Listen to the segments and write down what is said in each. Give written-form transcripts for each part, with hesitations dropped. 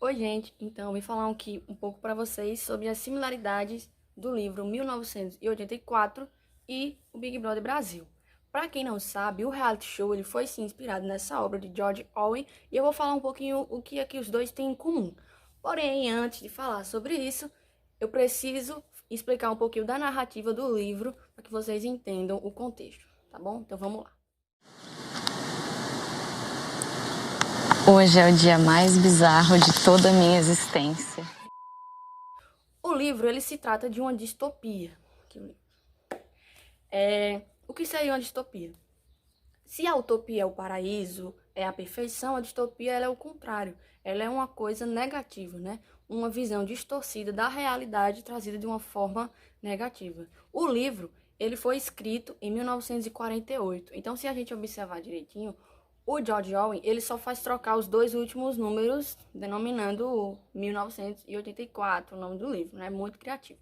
Oi, gente. Então, eu vim falar aqui um pouco para vocês sobre as similaridades do livro 1984 e o Big Brother Brasil. Para quem não sabe, o reality show ele foi sim inspirado nessa obra de George Orwell e eu vou falar um pouquinho o que é que os dois têm em comum. Porém, antes de falar sobre isso, eu preciso explicar um pouquinho da narrativa do livro para que vocês entendam o contexto, tá bom? Então, vamos lá. Hoje é o dia mais bizarro de toda a minha existência. O livro ele se trata de uma distopia. O que seria uma distopia? Se a utopia é o paraíso, é a perfeição, a distopia ela é o contrário. Ela é uma coisa negativa, né? Uma visão distorcida da realidade trazida de uma forma negativa. O livro ele foi escrito em 1948. Então, se a gente observar direitinho, o George Orwell ele só faz trocar os dois últimos números, denominando 1984, o nome do livro, né? Muito criativo.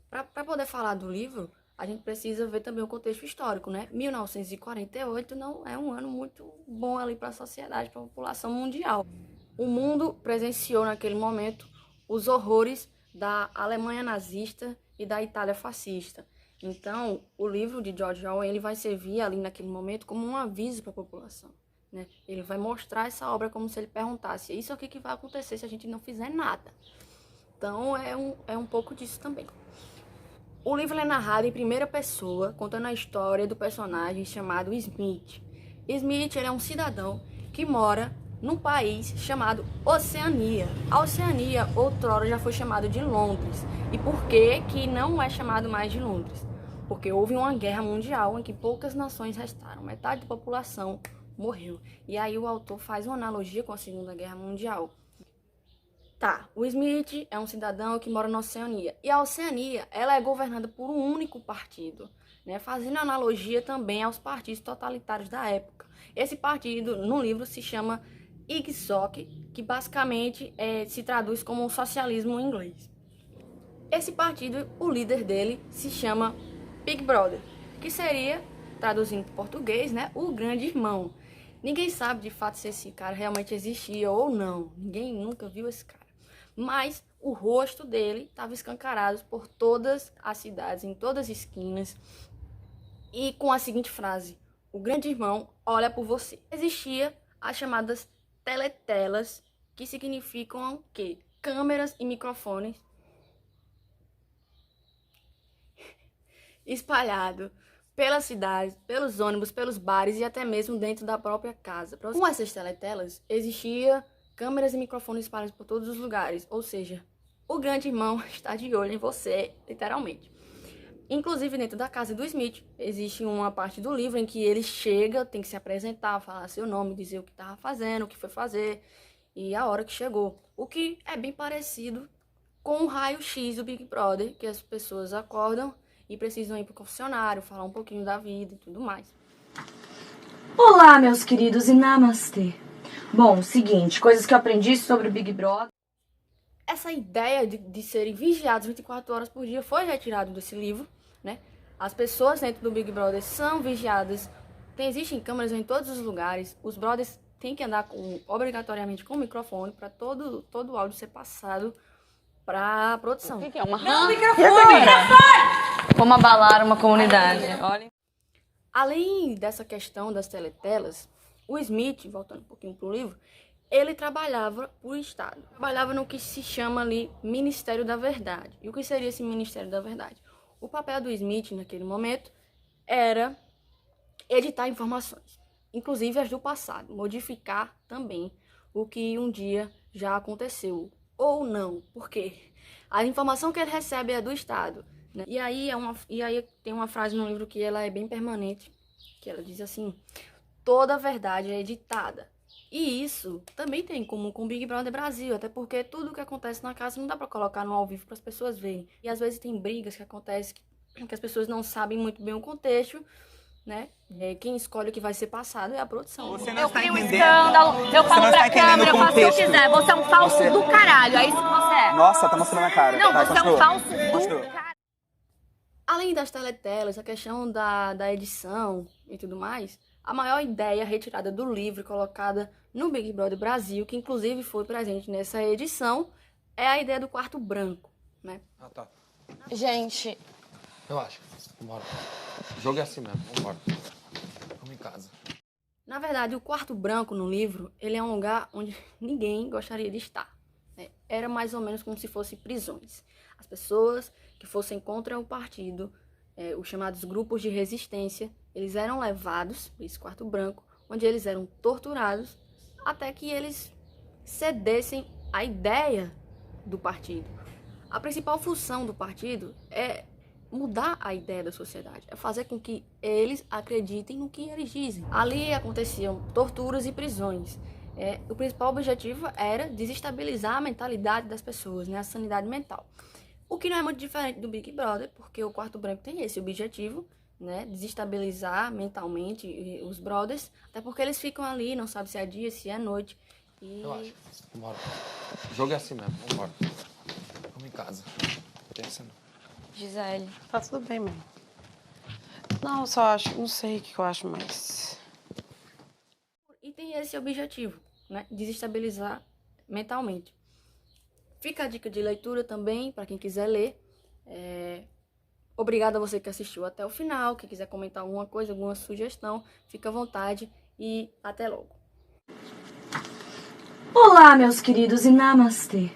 Para poder falar do livro, a gente precisa ver também o contexto histórico, né? 1948 não é um ano muito bom ali para a sociedade, para a população mundial. O mundo presenciou naquele momento os horrores da Alemanha nazista e da Itália fascista. Então, o livro de George Orwell ele vai servir ali naquele momento como um aviso para a população, né? Ele vai mostrar essa obra como se ele perguntasse: isso aqui que vai acontecer se a gente não fizer nada. Então, é um pouco disso também. O livro é narrado em primeira pessoa, contando a história do personagem chamado Smith. Smith ele é um cidadão que mora num país chamado Oceania. A Oceania, outrora, já foi chamada de Londres. E por que não é chamado mais de Londres? Porque houve uma guerra mundial em que poucas nações restaram. Metade da população morreu. E aí o autor faz uma analogia com a Segunda Guerra Mundial. Tá, o Smith é um cidadão que mora na Oceania. E a Oceania, ela é governada por um único partido, né? Fazendo analogia também aos partidos totalitários da época. Esse partido, no livro, se chama IGSOC, que basicamente se traduz como um socialismo em inglês. Esse partido, o líder dele, se chama Big Brother, que seria, traduzindo para português, né, o grande irmão. Ninguém sabe de fato se esse cara realmente existia ou não. Ninguém nunca viu esse cara. Mas o rosto dele estava escancarado por todas as cidades, em todas as esquinas, e com a seguinte frase: o grande irmão olha por você. Existia as chamadas teletelas, que significam o quê? Câmeras e microfones espalhados pelas cidades, pelos ônibus, pelos bares e até mesmo dentro da própria casa. Com essas teletelas, existia câmeras e microfones espalhados por todos os lugares, ou seja, o grande irmão está de olho em você, literalmente. Inclusive, dentro da casa do Smith, existe uma parte do livro em que ele chega, tem que se apresentar, falar seu nome, dizer o que estava fazendo, o que foi fazer e a hora que chegou. O que é bem parecido com o raio-x do Big Brother, que as pessoas acordam e precisam ir para o confessionário, falar um pouquinho da vida e tudo mais. Olá, meus queridos, e namastê. Bom, seguinte, coisas que eu aprendi sobre o Big Brother. Essa ideia de serem vigiados 24 horas por dia foi retirada desse livro, né? As pessoas dentro do Big Brother são vigiadas, existem câmeras em todos os lugares, os brothers têm que andar obrigatoriamente com o microfone para todo o áudio ser passado para a produção. O que é uma Não, microfone! Como abalar uma comunidade? Olha. Além dessa questão das teletelas, o Smith, voltando um pouquinho para o livro, ele trabalhava para o Estado. Trabalhava no que se chama ali Ministério da Verdade. E o que seria esse Ministério da Verdade? O papel do Smith naquele momento era editar informações, inclusive as do passado, modificar também o que um dia já aconteceu, ou não, porque a informação que ele recebe é do Estado, né? E aí tem uma frase no livro que ela é bem permanente, que ela diz assim: toda a verdade é editada. E isso também tem em comum com o Big Brother Brasil, até porque tudo que acontece na casa não dá pra colocar no ao vivo para as pessoas verem. E às vezes tem brigas que acontecem que as pessoas não sabem muito bem o contexto, né? Quem escolhe o que vai ser passado é a produção. Eu crio um escândalo, eu falo pra câmera, eu faço o que eu quiser. Você é um falso do caralho, é isso que você é. Nossa, tá mostrando a cara. Não, Vai, você é um falso Mostrou. do caralho. Além das teletelas, a questão da edição e tudo mais, a maior ideia retirada do livro e colocada no Big Brother Brasil, que inclusive foi presente nessa edição, é a ideia do quarto branco, né? Ah, tá. Gente, Relaxa. Vambora. O jogo é assim mesmo. Vambora. Vamos em casa. Na verdade, o quarto branco no livro, ele é um lugar onde ninguém gostaria de estar, né? Era mais ou menos como se fossem prisões. As pessoas que fossem contra o partido, os chamados grupos de resistência, eles eram levados para esse quarto branco, onde eles eram torturados até que eles cedessem à ideia do partido. A principal função do partido é mudar a ideia da sociedade, é fazer com que eles acreditem no que eles dizem. Ali aconteciam torturas e prisões. O principal objetivo era desestabilizar a mentalidade das pessoas, né, a sanidade mental. O que não é muito diferente do Big Brother, porque o quarto branco tem esse objetivo, né, desestabilizar mentalmente os brothers, até porque eles ficam ali, não sabem se é dia, se é noite. E... Relaxa. Vambora. O jogo é assim mesmo. Vambora. Vamos em casa. Pensa não. Gisele, Tá tudo bem, mãe. Não, só acho, não sei o que eu acho mais. E tem esse objetivo, né, desestabilizar mentalmente. Fica a dica de leitura também, para quem quiser ler. Obrigada a você que assistiu até o final. Quem quiser comentar alguma coisa, alguma sugestão, fica à vontade e até logo. Olá, meus queridos, e namastê.